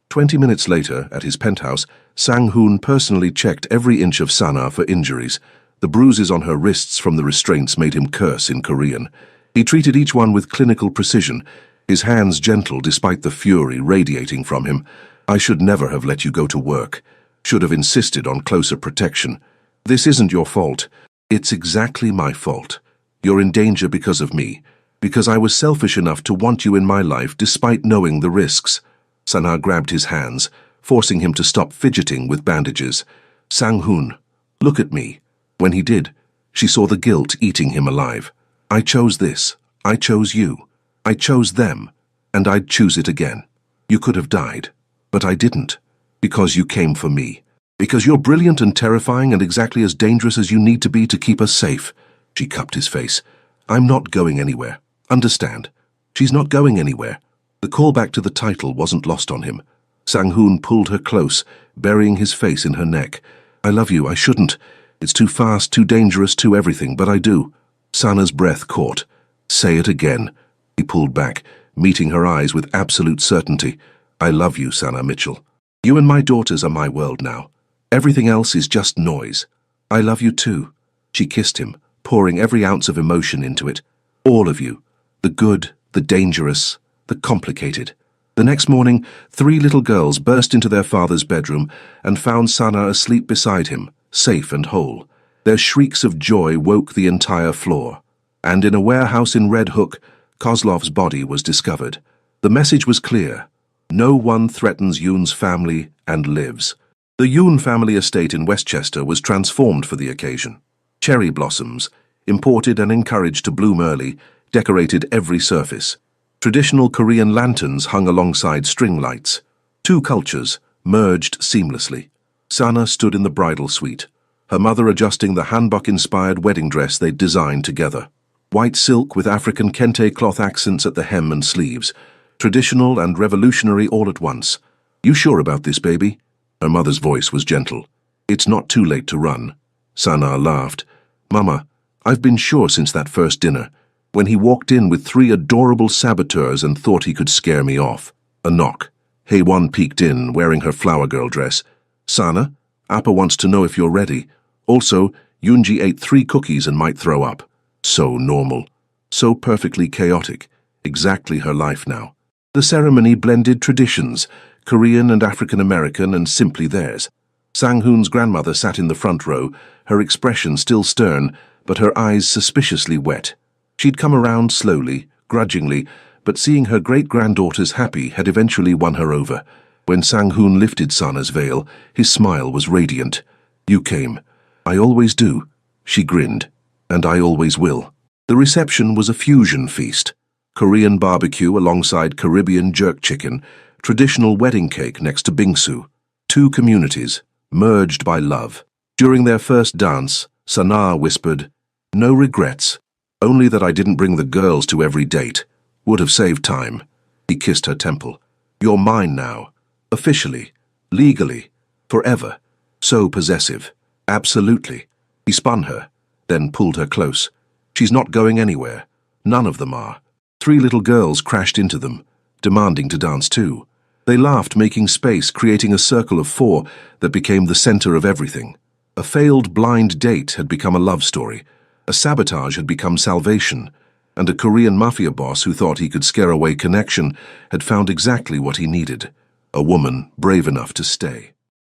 20 minutes later, at his penthouse, Sang-hoon personally checked every inch of Sana for injuries. The bruises on her wrists from the restraints made him curse in Korean. He treated each one with clinical precision, his hands gentle despite the fury radiating from him. I should never have let you go to work. Should have insisted on closer protection. This isn't your fault. It's exactly my fault. You're in danger because of me, because I was selfish enough to want you in my life despite knowing the risks. Sana grabbed his hands, forcing him to stop fidgeting with bandages. Sang-hoon, look at me. When he did, she saw the guilt eating him alive. I chose this. I chose you. I chose them. And I'd choose it again. You could have died. But I didn't. Because you came for me. Because you're brilliant and terrifying and exactly as dangerous as you need to be to keep us safe. She cupped his face. I'm not going anywhere. Understand? She's not going anywhere. The callback to the title wasn't lost on him. Sang-hoon pulled her close, burying his face in her neck. I love you. I shouldn't. It's too fast, too dangerous, too everything, but I do. Sana's breath caught. Say it again. He pulled back, meeting her eyes with absolute certainty. I love you, Sana Mitchell. You and my daughters are my world now. Everything else is just noise. I love you too. She kissed him, pouring every ounce of emotion into it. All of you. The good, the dangerous, the complicated. The next morning, 3 little girls burst into their father's bedroom and found Sana asleep beside him, safe and whole. Their shrieks of joy woke the entire floor. And in a warehouse in Red Hook, Kozlov's body was discovered. The message was clear. No one threatens Yoon's family and lives. The Yoon family estate in Westchester was transformed for the occasion. Cherry blossoms, imported and encouraged to bloom early, decorated every surface. Traditional Korean lanterns hung alongside string lights. 2 cultures merged seamlessly. Sana stood in the bridal suite, her mother adjusting the hanbok-inspired wedding dress they'd designed together. White silk with African kente cloth accents at the hem and sleeves. Traditional and revolutionary all at once. You sure about this, baby? Her mother's voice was gentle. It's not too late to run. Sana laughed. Mama, I've been sure since that first dinner, when he walked in with 3 adorable saboteurs and thought he could scare me off. A knock. Haewon peeked in, wearing her flower girl dress. Sana, Appa wants to know if you're ready. Also, Yoonji ate 3 cookies and might throw up. So normal. So perfectly chaotic. Exactly her life now. The ceremony blended traditions, Korean and African American, and simply theirs. Sang-hoon's grandmother sat in the front row, her expression still stern, but her eyes suspiciously wet. She'd come around slowly, grudgingly, but seeing her great-granddaughters happy had eventually won her over. When Sang-hoon lifted Sana's veil, his smile was radiant. "You came. I always do," she grinned. "And I always will." The reception was a fusion feast. Korean barbecue alongside Caribbean jerk chicken, traditional wedding cake next to bingsu. Two communities, merged by love. During their first dance, Sana whispered, "No regrets, only that I didn't bring the girls to every date. Would have saved time." He kissed her temple. "You're mine now. Officially. Legally. Forever." So possessive. "Absolutely." He spun her, then pulled her close. "She's not going anywhere. None of them are." 3 little girls crashed into them, demanding to dance too. They laughed, making space, creating a circle of 4 that became the center of everything. A failed blind date had become a love story. A sabotage had become salvation. And a Korean mafia boss who thought he could scare away connection had found exactly what he needed. A woman brave enough to stay.